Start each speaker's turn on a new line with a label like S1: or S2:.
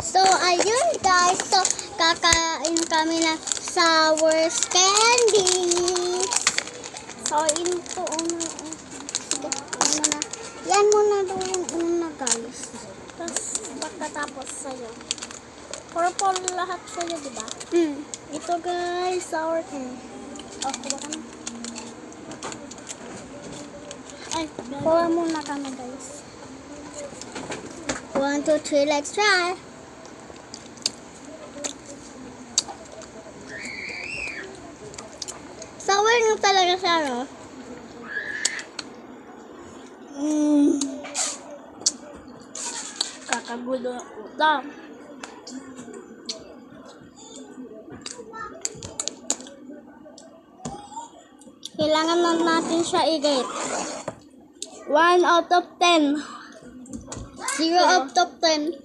S1: So, ayun guys. So, kakain kami ng sour candy. So, yun po una. Sige, una. Yan muna daw yung una guys. Tapos, pagkatapos sa'yo. Purple lahat sa'yo, diba? Ito guys, sour candy. Oh, kuha ka na. Ay, kuha muna kami guys. 1, 2, 3, let's try. Sour na talaga siya, no? Kakagulo ng utak. Kailangan na natin siya i-rate. 1 out of 10. 0 out of 10.